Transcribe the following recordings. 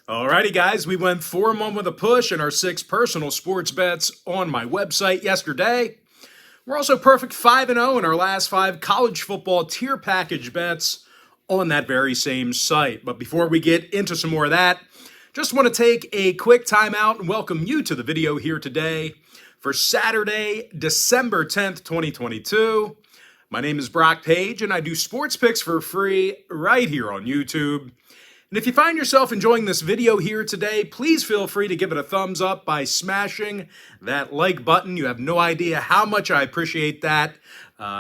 Alrighty, guys, we went 4-1 with a push in our 6 personal sports bets on my website yesterday. We're also perfect 5-0 in our last 5 college football tier package bets on that very same site. But before we get into some more of that, just want to take a quick time out and welcome you to the video here today for Saturday, December 10th, 2022. My name is Brock Page, and I do sports picks for free right here on YouTube. And if you find yourself enjoying this video here today, please feel free to give it a thumbs up by smashing that like button. You have no idea how much I appreciate that.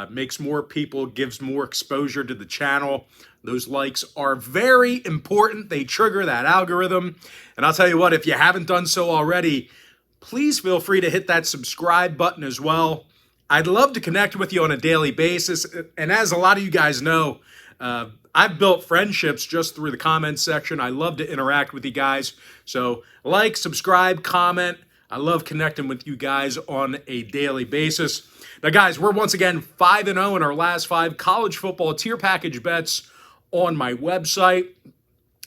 Makes more people, gives more exposure to the channel. Those likes are very important. They trigger that algorithm. And I'll tell you what, if you haven't done so already, please feel free to hit that subscribe button as well. I'd love to connect with you on a daily basis. And as a lot of you guys know, I've built friendships just through the comments section. I love to interact with you guys. So like, subscribe, comment. I love connecting with you guys on a daily basis. Now, guys, we're once again 5-0 in our last 5 college football tier package bets on my website.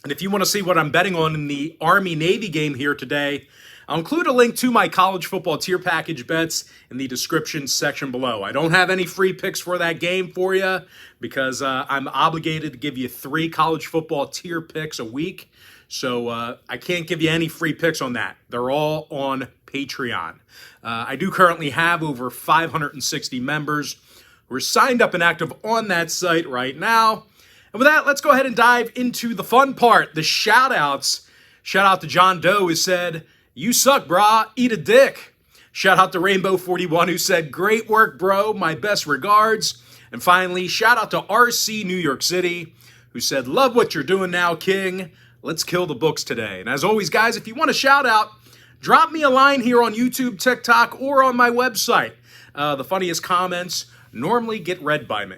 And if you want to see what I'm betting on in the Army-Navy game here today, I'll include a link to my college football tier package bets in the description section below. I don't have any free picks for that game for you because I'm obligated to give you 3 college football tier picks a week. So I can't give you any free picks on that. They're all on Patreon. I do currently have over 560 members who are signed up and active on that site right now. And with that, let's go ahead and dive into the fun part, the shout-outs. Shout out to John Doe who said, "You suck, brah. Eat a dick." Shout out to Rainbow41 who said, "Great work, bro. My best regards." And finally, shout out to RC New York City who said, "Love what you're doing now, King. Let's kill the books today." And as always, guys, if you want a shout out, drop me a line here on YouTube, TikTok, or on my website. The funniest comments normally get read by me,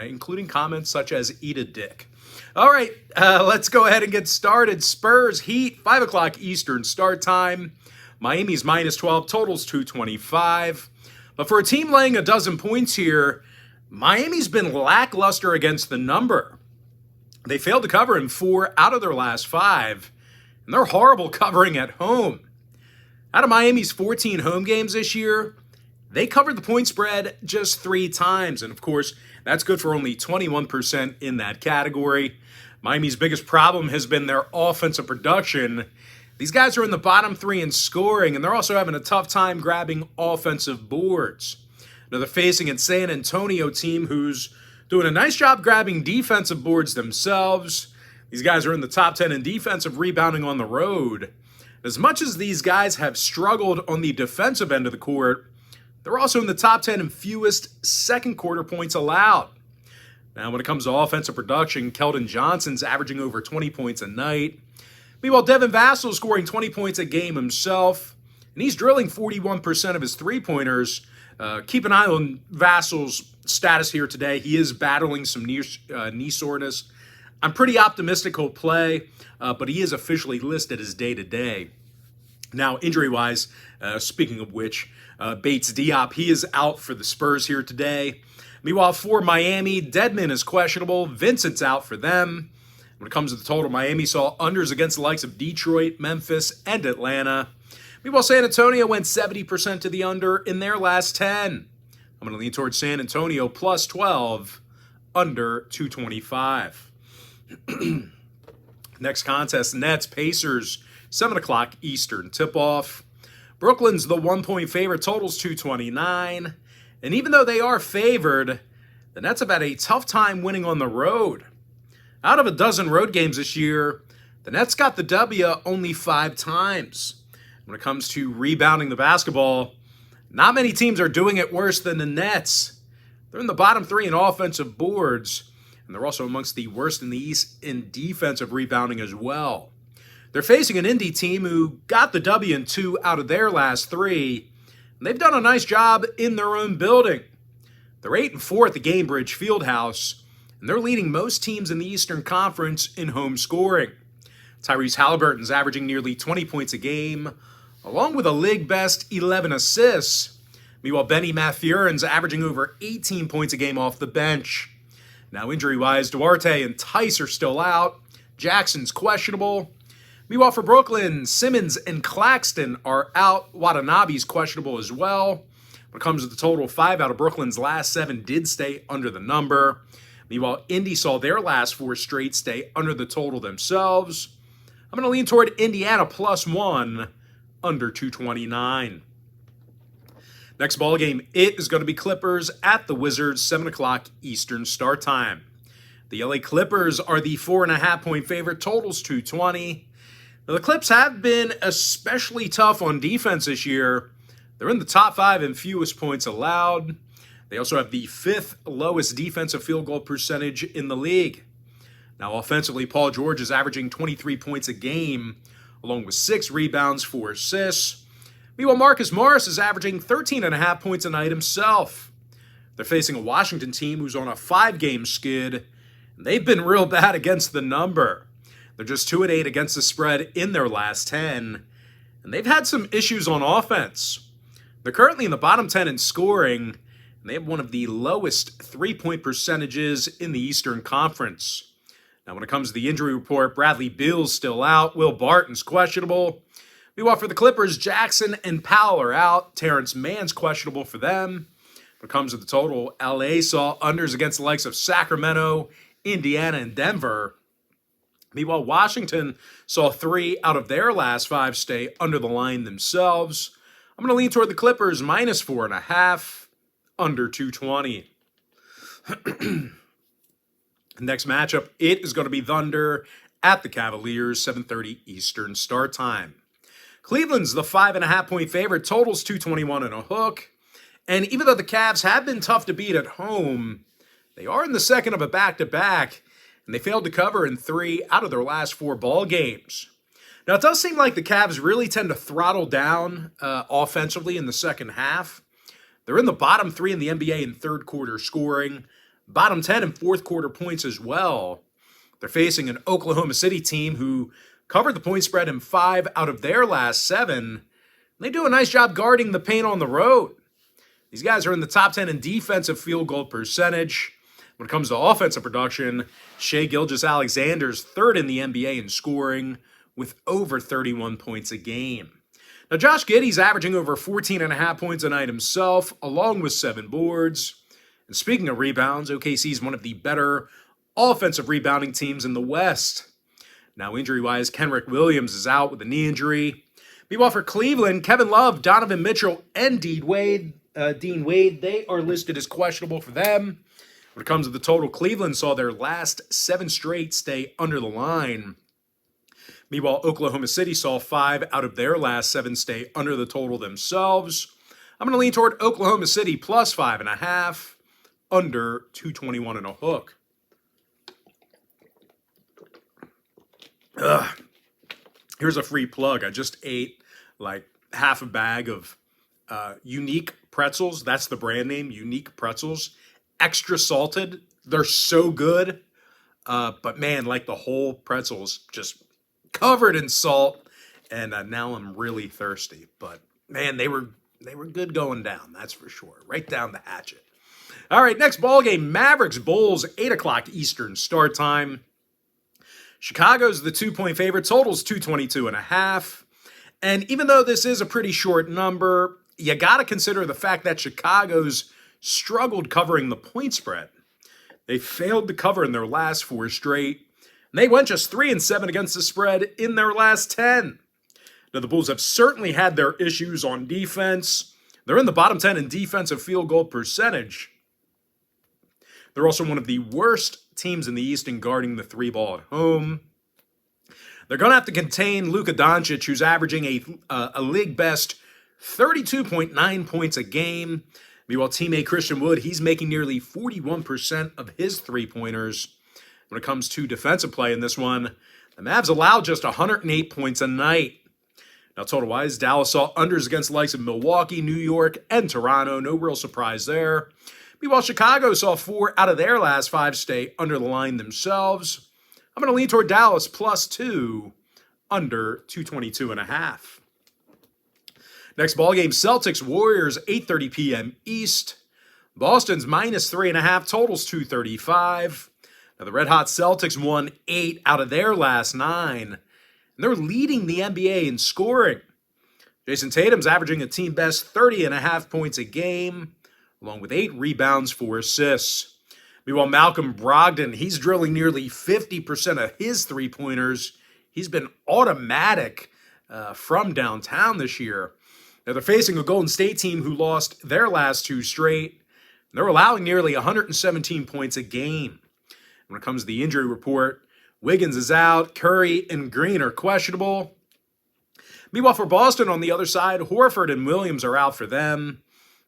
including comments such as "eat a dick." All right, let's go ahead and get started. Spurs, Heat, 5 o'clock Eastern start time. Miami's -12, totals 225. But for a team laying a dozen points here, Miami's been lackluster against the number. They failed to cover in 4 out of their last 5, and they're horrible covering at home. Out of Miami's 14 home games this year, they covered the point spread just 3 times, and of course, that's good for only 21% in that category. Miami's biggest problem has been their offensive production. These guys are in the bottom 3 in scoring, and they're also having a tough time grabbing offensive boards. Now, they're facing a San Antonio team who's doing a nice job grabbing defensive boards themselves. These guys are in the top 10 in defensive rebounding on the road. As much as these guys have struggled on the defensive end of the court, they're also in the top 10 in fewest second quarter points allowed. Now, when it comes to offensive production, Keldon Johnson's averaging over 20 points a night. Meanwhile, Devin Vassal's scoring 20 points a game himself, and he's drilling 41% of his three-pointers. Keep an eye on Vassal's status here today. He is battling some knee soreness. I'm pretty optimistic he'll play, but he is officially listed as day-to-day. Now, injury-wise, speaking of which, Bates Diop, he is out for the Spurs here today. Meanwhile, for Miami, Dedmon is questionable. Vincent's out for them. When it comes to the total, Miami saw unders against the likes of Detroit, Memphis, and Atlanta. Meanwhile, San Antonio went 70% to the under in their last 10. I'm going to lean towards San Antonio plus 12, under 225. Next contest, Nets, Pacers, 7 o'clock Eastern tip-off. Brooklyn's the 1-point favorite, totals 229. And even though they are favored, the Nets have had a tough time winning on the road. Out of a dozen road games this year, the Nets got the W only 5 times. When it comes to rebounding the basketball, not many teams are doing it worse than the Nets. They're in the bottom 3 in offensive boards, and they're also amongst the worst in the East in defensive rebounding as well. They're facing an Indy team who got the W in 2 out of their last 3, and they've done a nice job in their own building. They're 8-4 at the Gainbridge Fieldhouse, and they're leading most teams in the Eastern Conference in home scoring. Tyrese Halliburton's averaging nearly 20 points a game, along with a league-best 11 assists. Meanwhile, Benny Mathurin's averaging over 18 points a game off the bench. Now, injury-wise, Duarte and Tice are still out. Jackson's questionable. Meanwhile, for Brooklyn, Simmons and Claxton are out. Watanabe's questionable as well. When it comes to the total, 5 out of Brooklyn's last 7 did stay under the number. Meanwhile, Indy saw their last 4 straight stay under the total themselves. I'm going to lean toward Indiana +1, under 229. Next ball game, it is going to be Clippers at the Wizards, 7 o'clock Eastern start time. The LA Clippers are the 4.5-point favorite, totals 220. Now, the Clips have been especially tough on defense this year. They're in the top 5 in fewest points allowed. They also have the 5th lowest defensive field goal percentage in the league. Now, offensively, Paul George is averaging 23 points a game, along with 6 rebounds, 4 assists. Meanwhile, Marcus Morris is averaging 13.5 points a night himself. They're facing a Washington team who's on a 5-game skid, and they've been real bad against the number. They're just 2-8 against the spread in their last 10, and they've had some issues on offense. They're currently in the bottom 10 in scoring, and they have one of the lowest 3-point percentages in the Eastern Conference. Now, when it comes to the injury report, Bradley Beal's still out. Will Barton's questionable. Meanwhile, for the Clippers, Jackson and Powell are out. Terrence Mann's questionable for them. When it comes to the total, LA saw unders against the likes of Sacramento, Indiana, and Denver. Meanwhile, Washington saw 3 out of their last 5 stay under the line themselves. I'm going to lean toward the Clippers, -4.5, under 220. Next matchup, it is going to be Thunder at the Cavaliers, 7:30 Eastern start time. Cleveland's the 5.5-point favorite, totals 221.5. And even though the Cavs have been tough to beat at home, they are in the second of a back-to-back, and they failed to cover in 3 out of their last 4 ball games. Now, it does seem like the Cavs really tend to throttle down offensively in the second half. They're in the bottom 3 in the NBA in third quarter scoring, bottom 10 in fourth quarter points as well. They're facing an Oklahoma City team who covered the point spread in 5 out of their last 7. They do a nice job guarding the paint on the road. These guys are in the top 10 in defensive field goal percentage. When it comes to offensive production, Shai Gilgeous-Alexander's 3rd in the NBA in scoring with over 31 points a game. Now, Josh Giddey's averaging over 14.5 points a night himself, along with 7 boards. And speaking of rebounds, OKC is one of the better offensive rebounding teams in the West. Now, injury-wise, Kenrich Williams is out with a knee injury. Meanwhile, for Cleveland, Kevin Love, Donovan Mitchell, and Dean Wade, they are listed as questionable for them. When it comes to the total, Cleveland saw their last 7 straight stay under the line. Meanwhile, Oklahoma City saw 5 out of their last 7 stay under the total themselves. I'm going to lean toward Oklahoma City +5.5, under 221.5. Here's a free plug. I just ate like half a bag of Unique Pretzels. That's the brand name, Unique Pretzels. Extra salted. They're so good. But man, like the whole pretzel's just covered in salt. And now I'm really thirsty. But man, they were good going down. That's for sure. Right down the hatchet. All right, next ball game, Mavericks Bulls, 8 o'clock Eastern start time. Chicago's the 2-point favorite, totals 222.5. And even though this is a pretty short number, you got to consider the fact that Chicago's struggled covering the point spread. They failed to cover in their last 4 straight. And they went just 3-7 against the spread in their last 10. Now, the Bulls have certainly had their issues on defense. They're in the bottom 10 in defensive field goal percentage. They're also one of the worst teams in the East in guarding the 3-ball at home. They're going to have to contain Luka Doncic, who's averaging a league-best 32.9 points a game. Meanwhile, teammate Christian Wood, he's making nearly 41% of his 3-pointers. When it comes to defensive play in this one, the Mavs allowed just 108 points a night. Now, total-wise, Dallas saw unders against the likes of Milwaukee, New York, and Toronto. No real surprise there. Meanwhile, Chicago saw 4 out of their last 5 stay under the line themselves. I'm going to lean toward Dallas +2, under 222.5. Next ball game, Celtics Warriors, 8:30 p.m. East. Boston's -3.5, totals 235. Now, the Red Hot Celtics won 8 out of their last 9. and they're leading the NBA in scoring. Jason Tatum's averaging a team best 30.5 points a game, along with 8 rebounds, 4 assists. Meanwhile, Malcolm Brogdon, he's drilling nearly 50% of his three-pointers. He's been automatic from downtown this year. Now, they're facing a Golden State team who lost their last 2 straight. They're allowing nearly 117 points a game. When it comes to the injury report, Wiggins is out, Curry and Green are questionable. Meanwhile, for Boston on the other side, Horford and Williams are out for them.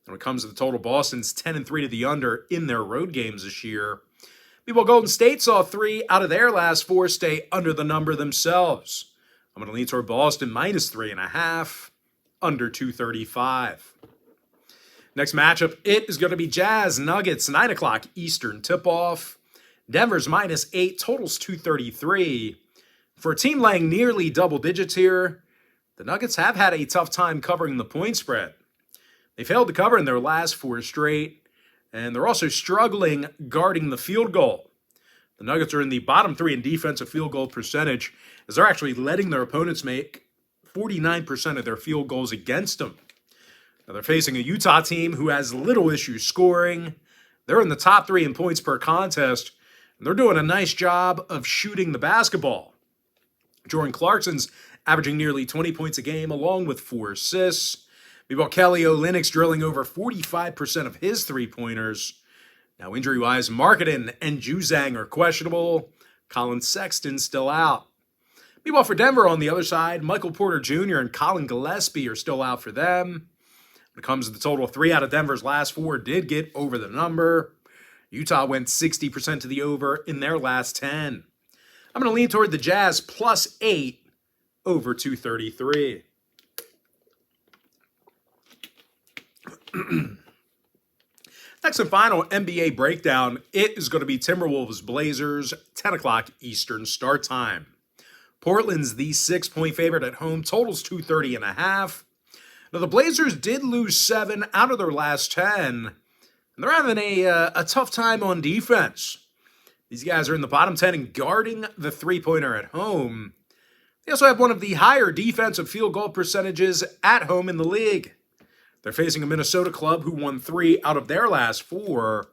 When it comes to the total, Boston's 10-3 to the under in their road games this year. Meanwhile, Golden State saw 3 out of their last 4 stay under the number themselves. I'm going to lean toward Boston minus 3.5, under 235. Next matchup, it is going to be Jazz Nuggets, 9 o'clock Eastern tip-off. Denver's minus 8, totals 233. For a team laying nearly double digits here, the Nuggets have had a tough time covering the point spread. They failed to cover in their last 4 straight, and they're also struggling guarding the field goal. The Nuggets are in the bottom 3 in defensive field goal percentage, as they're actually letting their opponents make 49% of their field goals against them. Now they're facing a Utah team who has little issue scoring. They're in the top 3 in points per contest, and they're doing a nice job of shooting the basketball. Jordan Clarkson's averaging nearly 20 points a game, along with 4 assists. Meanwhile, Kelly Olynyk's drilling over 45% of his three-pointers. Now, injury-wise, Markkanen and Juzang are questionable. Colin Sexton's still out. Meanwhile, for Denver on the other side, Michael Porter Jr. and Colin Gillespie are still out for them. When it comes to the total, 3 out of Denver's last 4 did get over the number. Utah went 60% to the over in their last 10. I'm going to lean toward the Jazz plus 8 over 233. Next and final NBA breakdown, it is going to be Timberwolves Blazers, 10 o'clock Eastern start time. Portland's the 6-point favorite at home, totals 230.5. Now the Blazers did lose 7 out of their last 10, and they're having a tough time on defense. These guys are in the bottom 10 in guarding the three-pointer at home. They also have one of the higher defensive field goal percentages at home in the league. They're facing a Minnesota club who won 3 out of their last 4.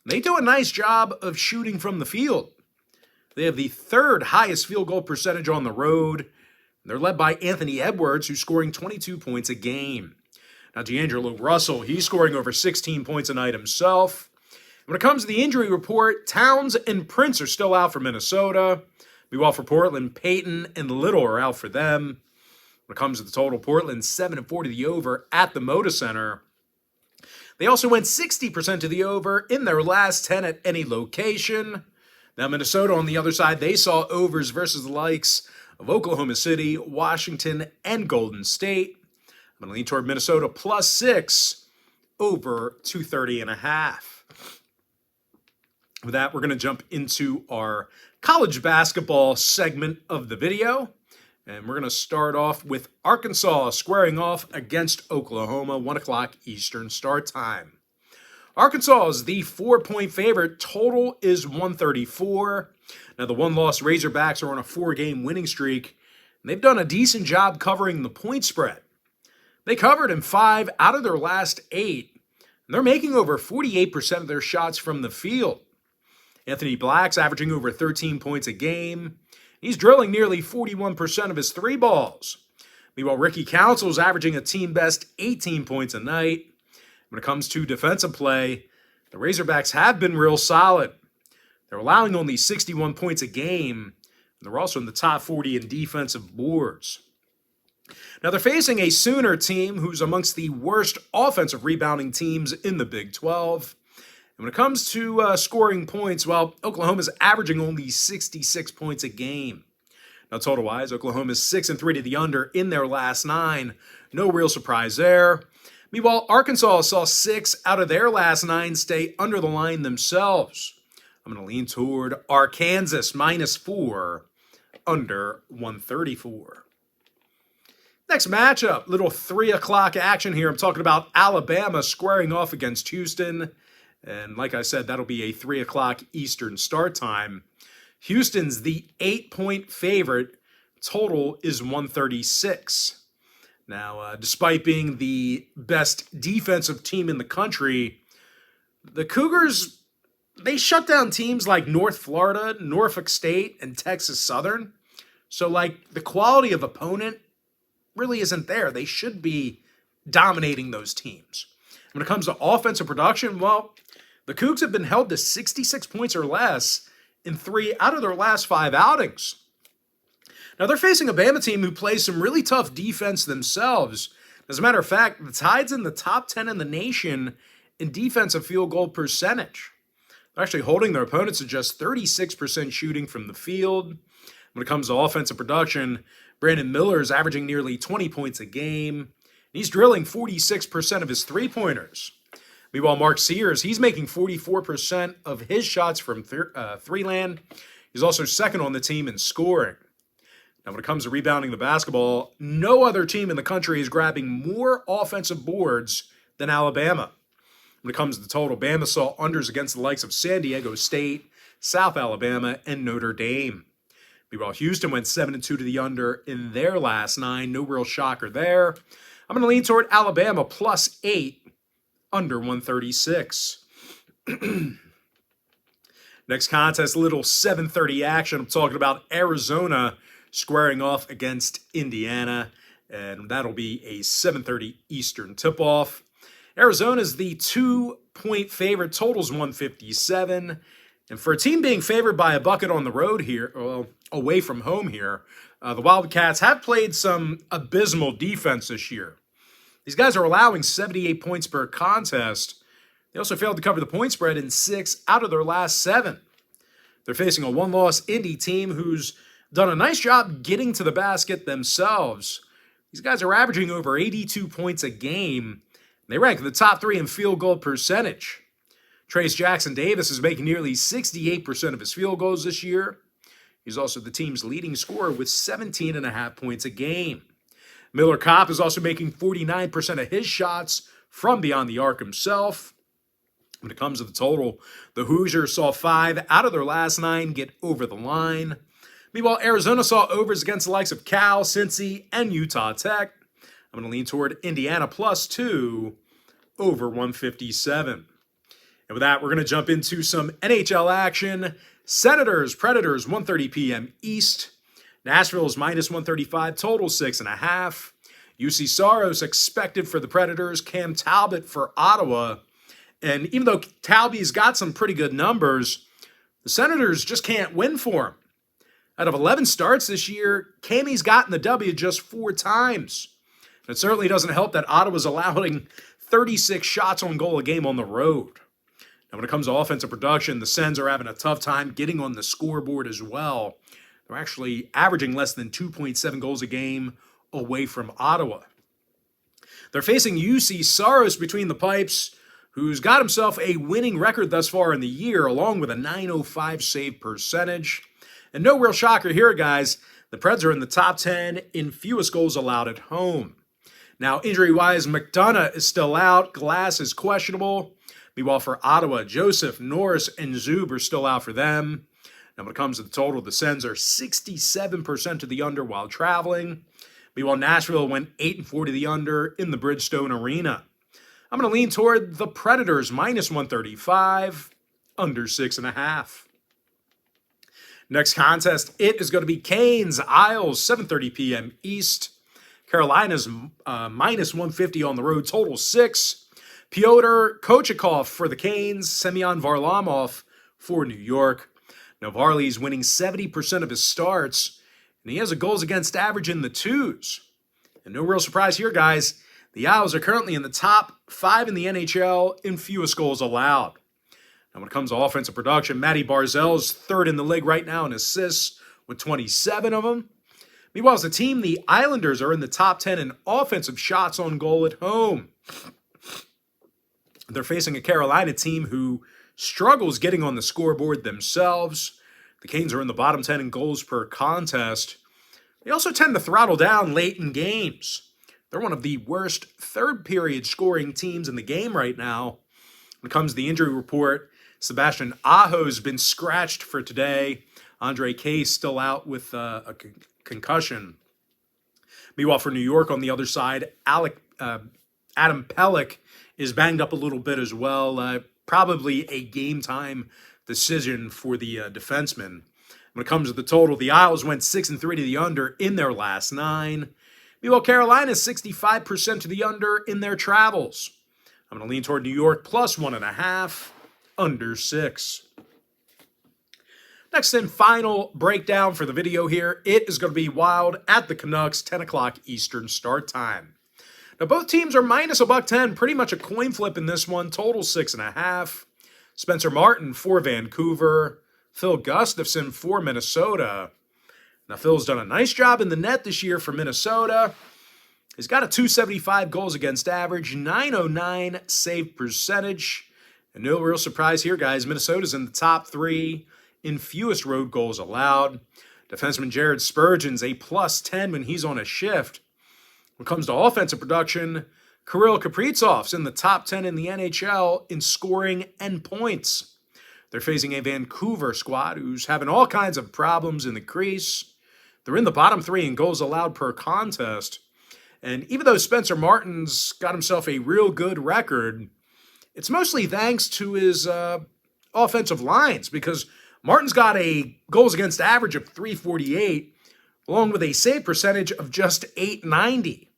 They do a nice job of shooting from the field. They have the 3rd highest field goal percentage on the road. They're led by Anthony Edwards, who's scoring 22 points a game. Now, D'Angelo Russell, he's scoring over 16 points a night himself. When it comes to the injury report, Towns and Prince are still out for Minnesota. Meanwhile, for Portland, Payton and Little are out for them. When it comes to the total, Portland 7-4 to the over at the Moda Center. They also went 60% to the over in their last 10 at any location. Now, Minnesota on the other side, they saw overs versus the likes of Oklahoma City, Washington, and Golden State. I'm going to lean toward Minnesota plus 6 over 230.5. With that, we're going to jump into our college basketball segment of the video. And we're going to start off with Arkansas squaring off against Oklahoma, 1 o'clock Eastern start time. Arkansas is the 4-point favorite. Total is 134. Now, the one-loss Razorbacks are on a 4-game winning streak, and they've done a decent job covering the point spread. They covered in 5 out of their last 8, and they're making over 48% of their shots from the field. Anthony Black's averaging over 13 points a game. He's drilling nearly 41% of his 3 balls. Meanwhile, Ricky Council's averaging a team-best 18 points a night. When it comes to defensive play, the Razorbacks have been real solid. They're allowing only 61 points a game, and they're also in the top 40 in defensive boards. Now, they're facing a Sooner team who's amongst the worst offensive rebounding teams in the Big 12. And when it comes to scoring points, well, Oklahoma's averaging only 66 points a game. Now, total-wise, Oklahoma's 6-3 to the under in their last 9. No real surprise there. Meanwhile, Arkansas saw 6 out of their last 9 stay under the line themselves. I'm going to lean toward Arkansas minus 4, under 134. Next matchup, little 3 o'clock action here. I'm talking about Alabama squaring off against Houston. And like I said, that'll be a 3 o'clock Eastern start time. Houston's the 8-point favorite. total is 136. Now, despite being the best defensive team in the country, the Cougars, they shut down teams like North Florida, Norfolk State, and Texas Southern. So, the quality of opponent really isn't there. They should be dominating those teams. When it comes to offensive production, well, the Cougs have been held to 66 points or less in 3 out of their last 5 outings. Now, they're facing a Bama team who plays some really tough defense themselves. As a matter of fact, the Tide's in the top 10 in the nation in defensive field goal percentage. They're actually holding their opponents to just 36% shooting from the field. When it comes to offensive production, Brandon Miller is averaging nearly 20 points a game. He's drilling 46% of his three-pointers. Meanwhile, Mark Sears, he's making 44% of his shots from three-land. He's also second on the team in scoring. Now, when it comes to rebounding the basketball, no other team in the country is grabbing more offensive boards than Alabama. When it comes to the total, Bama saw unders against the likes of San Diego State, South Alabama, and Notre Dame. Meanwhile, Houston went 7-2 to the under in their last 9. No real shocker there. I'm going to lean toward Alabama plus 8, under 136. Next contest, a little 7:30 action. I'm talking about Arizona squaring off against Indiana, and that'll be a 7:30 Eastern tip-off. Arizona is the 2-point favorite. Total's 157. And for a team being favored by a bucket on the road here, well, away from home here, the Wildcats have played some abysmal defense this year. These guys are allowing 78 points per contest. They also failed to cover the point spread in 6 out of their last 7. They're facing a one-loss Indy team who's done a nice job getting to the basket themselves. These guys are averaging over 82 points a game. They rank in the top 3 in field goal percentage. Trace Jackson Davis is making nearly 68% of his field goals this year. He's also the team's leading scorer with 17.5 points a game. Miller Kopp is also making 49% of his shots from beyond the arc himself. When it comes to the total, the Hoosiers saw 5 out of their last 9 get over the line. Meanwhile, Arizona saw overs against the likes of Cal, Cincy, and Utah Tech. I'm going to lean toward Indiana plus 2 over 157. And with that, we're going to jump into some NHL action. Senators, Predators, 1:30 p.m. East. Nashville is minus 135, total 6.5. UC Saros expected for the Predators, Cam Talbot for Ottawa. And even though Talby's got some pretty good numbers, the Senators just can't win for him. Out of 11 starts this year, Cammy's gotten the W just 4 times. And it certainly doesn't help that Ottawa's allowing 36 shots on goal a game on the road. Now, when it comes to offensive production, the Sens are having a tough time getting on the scoreboard as well. They're actually averaging less than 2.7 goals a game away from Ottawa. They're facing UC Saros between the pipes, who's got himself a winning record thus far in the year, along with a .905 save percentage. And no real shocker here, guys. The Preds are in the top 10 in fewest goals allowed at home. Now, injury-wise, McDonough is still out. Glass is questionable. Meanwhile, for Ottawa, Joseph, Norris, and Zub are still out for them. Now, when it comes to the total, the Sens are 67% to the under while traveling. Meanwhile, Nashville went 8-4 to the under in the Bridgestone Arena. I'm going to lean toward the Predators, minus 135, under 6.5. Next contest, it is going to be Canes, Isles, 7:30 p.m. East. Carolina's minus 150 on the road, total 6. Pyotr Kochikov for the Canes, Semyon Varlamov for New York. Now, Varley's winning 70% of his starts, and he has a goals against average in the 2s. And no real surprise here, guys. The Isles are currently in the top 5 in the NHL in fewest goals allowed. Now, when it comes to offensive production, Matty Barzell's 3rd in the league right now in assists with 27 of them. Meanwhile, as a team, the Islanders are in the top 10 in offensive shots on goal at home. They're facing a Carolina team who struggles getting on the scoreboard themselves. The Canes are in the bottom 10 in goals per contest. They also tend to throttle down late in games. They're one of the worst third-period scoring teams in the game right now. When it comes to the injury report, Sebastian Aho's been scratched for today. Andre Case still out with a concussion. Meanwhile, for New York on the other side, Adam Pelech is banged up a little bit as well. Probably a game-time decision for the defenseman. When it comes to the total, the Isles went 6-3 to the under in their last 9. Meanwhile, Carolina 65% to the under in their travels. I'm going to lean toward New York plus 1.5, under 6. Next and final breakdown for the video here. It is going to be Wild at the Canucks, 10 o'clock Eastern start time. Now, both teams are minus $1.10, pretty much a coin flip in this one, total 6.5. Spencer Martin for Vancouver, Phil Gustafson for Minnesota. Now, Phil's done a nice job in the net this year for Minnesota. He's got a .275 goals against average, .909 save percentage. And no real surprise here, guys. Minnesota's in the top 3 in fewest road goals allowed. Defenseman Jared Spurgeon's a +10 when he's on a shift. When it comes to offensive production, Kirill Kaprizov's in the top 10 in the NHL in scoring and points. They're facing a Vancouver squad who's having all kinds of problems in the crease. They're in the bottom 3 in goals allowed per contest. And even though Spencer Martin's got himself a real good record, it's mostly thanks to his offensive lines, because Martin's got a goals against average of .348, along with a save percentage of just .890.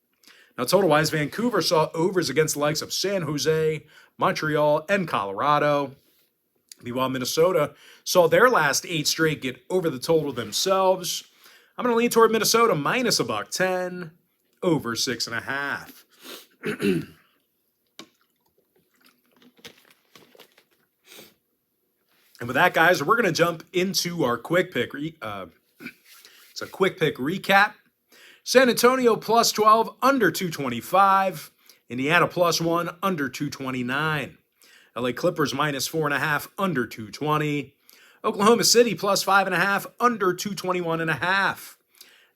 Now, total-wise, Vancouver saw overs against the likes of San Jose, Montreal, and Colorado. Meanwhile, Minnesota saw their last 8 straight get over the total themselves. I'm going to lean toward Minnesota minus $1.10, over 6.5. And with that, guys, we're going to jump into our quick pick. It's a quick pick recap. San Antonio plus 12, under 225. Indiana plus 1, under 229. LA Clippers minus 4.5, under 220. Oklahoma City plus 5.5, under 221.5.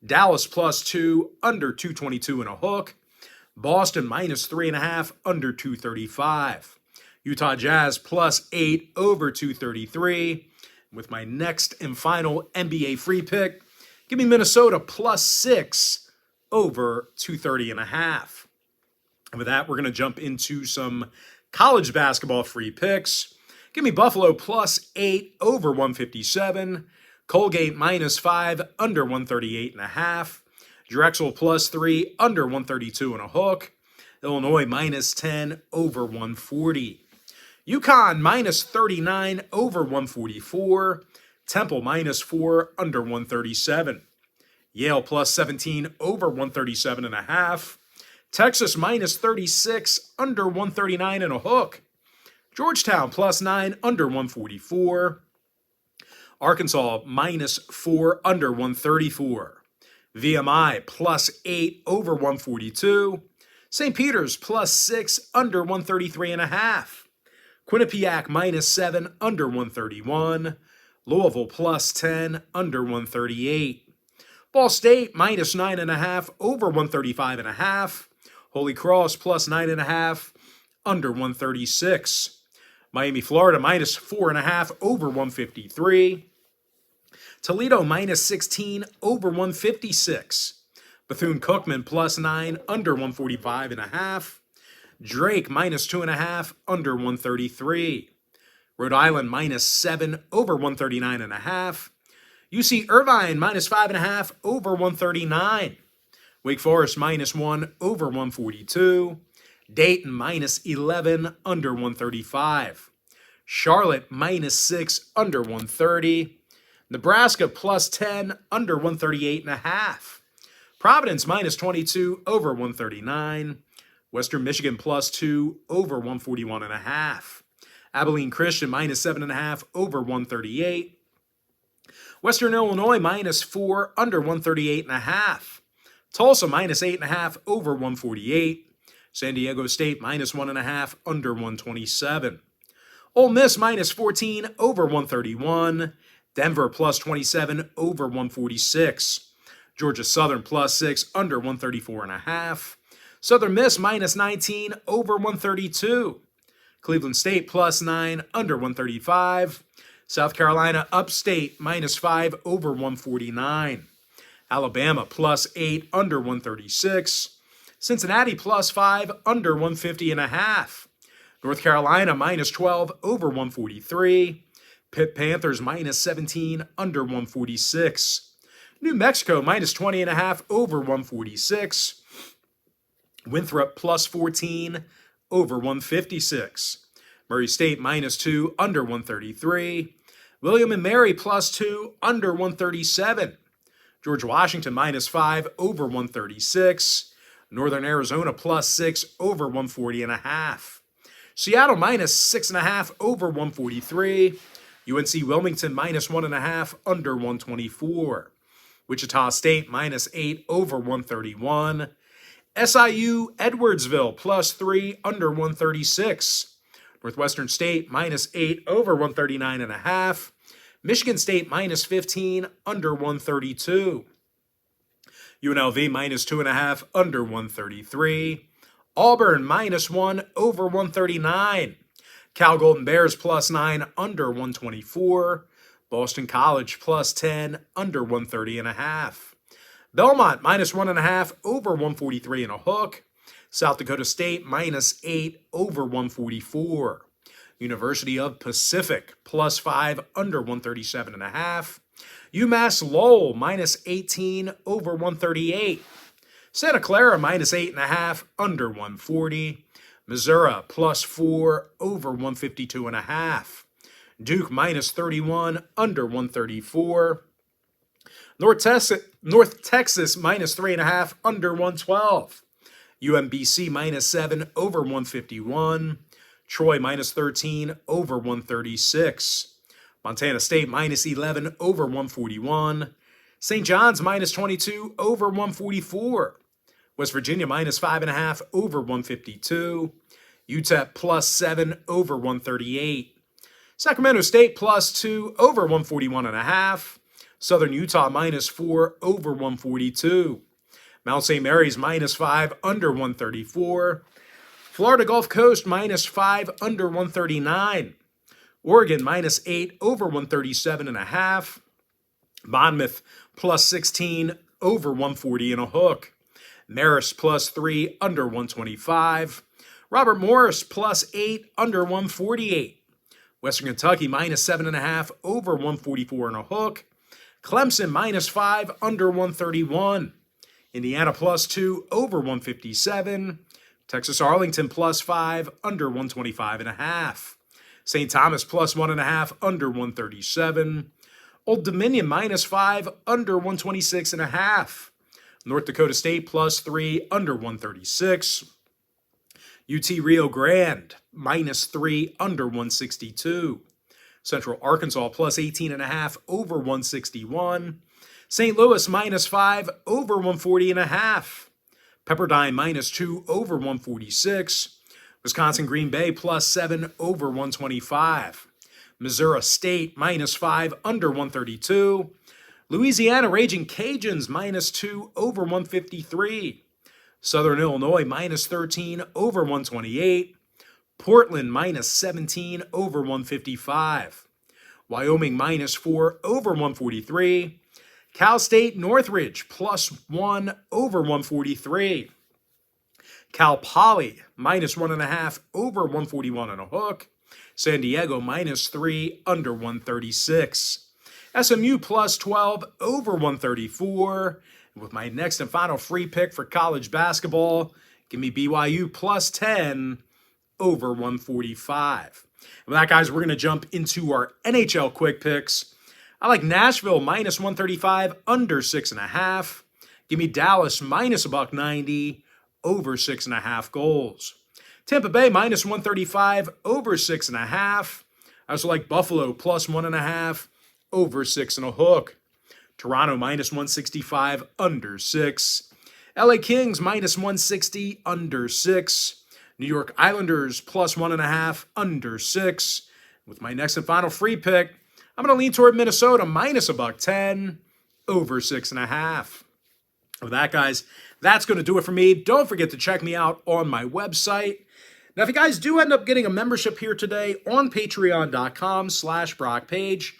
Dallas plus 2, under 222 and a hook. Boston minus 3.5, under 235. Utah Jazz plus 8, over 233. With my next and final NBA free pick, give me Minnesota plus 6, over 230.5. And with that, we're going to jump into some college basketball free picks. Give me Buffalo plus 8, over 157. Colgate minus 5, under 138.5. Drexel plus 3, under 132 and a hook. Illinois minus 10, over 140. UConn minus 39, over 144. Temple minus 4, under 137. Yale plus 17, over 137.5. Texas minus 36, under 139 and a hook. Georgetown plus 9, under 144. Arkansas minus 4, under 134. VMI plus 8, over 142. St. Peter's plus 6, under 133.5. Quinnipiac minus 7, under 131. Louisville plus 10, under 138. Ball State minus 9.5, over 135.5. Holy Cross plus 9.5, under 136. Miami, Florida minus 4.5, over 153. Toledo minus 16, over 156. Bethune-Cookman plus 9, under 145.5. Drake minus 2.5, under 133. Rhode Island minus 7, over 139.5. UC Irvine minus 5.5, over 139. Wake Forest minus 1, over 142. Dayton minus 11, under 135. Charlotte minus 6, under 130. Nebraska plus 10, under 138.5. Providence minus 22, over 139. Western Michigan plus 2, over 141.5. Abilene Christian minus 7.5, over 138. Western Illinois minus 4, under 138.5. Tulsa minus 8.5, over 148. San Diego State minus 1.5, under 127. Ole Miss minus 14, over 131. Denver plus 27, over 146. Georgia Southern plus 6, under 134.5. Southern Miss minus 19, over 132. Cleveland State plus 9, under 135. South Carolina Upstate minus 5, over 149. Alabama +8 under 136. Cincinnati +5 under 150.5. North Carolina -12 over 143. Pitt Panthers -17 under 146. New Mexico -20.5 over 146. Winthrop +14 over 156. Murray State -2 under 133. William and Mary +2 under 137. George Washington -5 over 136. Northern Arizona +6 over 140.5. Seattle -6.5 over 143. UNC Wilmington -1.5 under 124. Wichita State -8 over 131. SIU Edwardsville +3 under 136. Northwestern State -8 over 139.5. Michigan State -15 under 132. UNLV -2.5 under 133. Auburn -1 over 139. Cal Golden Bears +9 under 124. Boston College +10 under 130.5. Belmont -1.5 over 143.5. South Dakota State -8 over 144. University of Pacific +5 under 137.5. UMass Lowell -18 over 138. Santa Clara -8.5 under 140. Missouri +4 over 152.5. Duke -31 under 134. North Texas -3.5 under 112. UMBC -7 over 151. Troy -13 over 136. Montana State -11 over 141. St. John's -22 over 144. West Virginia -5.5 over 152. UTEP +7 over 138. Sacramento State +2 over 141.5. Southern Utah -4 over 142. Mount St. Mary's -5 under 134. Florida Gulf Coast -5 under 139. Oregon -8 over 137.5. Monmouth +16 over 140.5. Marist +3 under 125. Robert Morris +8 under 148. Western Kentucky -7.5 over 144.5. Clemson -5 under 131. Indiana +2 over 157. Texas Arlington +5 under 125.5. St. Thomas +1.5 under 137. Old Dominion -5 under 126.5. North Dakota State +3 under 136. UT Rio Grande -3 under 162. Central Arkansas +18.5 over 161. St. Louis -5 over 140.5. Pepperdine -2 over 146. Wisconsin Green Bay +7 over 125. Missouri State -5 under 132. Louisiana Raging Cajuns -2 over 153. Southern Illinois -13 over 128. Portland -17 over 155. Wyoming -4 over 143. Cal State Northridge +1 over 143. Cal Poly -1.5 over 141.5. San Diego -3 under 136. SMU +12 over 134. And with my next and final free pick for college basketball, give me BYU +10 over 145. And with that, guys, we're going to jump into our NHL quick picks. I like Nashville -135 under 6.5. Give me Dallas -190 over 6.5 goals. Tampa Bay -135 over 6.5. I also like Buffalo +1.5 over 6.5. Toronto -165 under 6. LA Kings -160 under 6. New York Islanders +1.5 under 6. With my next and final free pick, I'm going to lean toward Minnesota -110 over 6.5. With that, guys, that's going to do it for me. Don't forget to check me out on my website. Now, if you guys do end up getting a membership here today on patreon.com/BrockPage,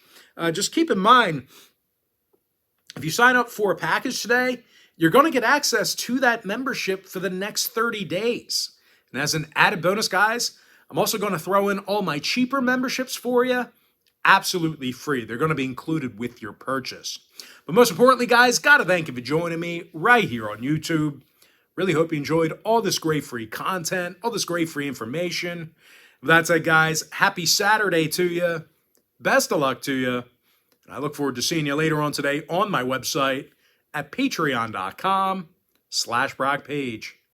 just keep in mind, If you sign up for a package today, you're going to get access to that membership for the next 30 days. And as an added bonus, guys, I'm also going to throw in all my cheaper memberships for you, absolutely free. They're going to be included with your purchase. But most importantly, guys, got to thank you for joining me right here on YouTube. Really hope you enjoyed all this great free content, all this great free information. With that said, guys, happy Saturday to you. Best of luck to you. And I look forward to seeing you later on today on my website at patreon.com/BrockPage.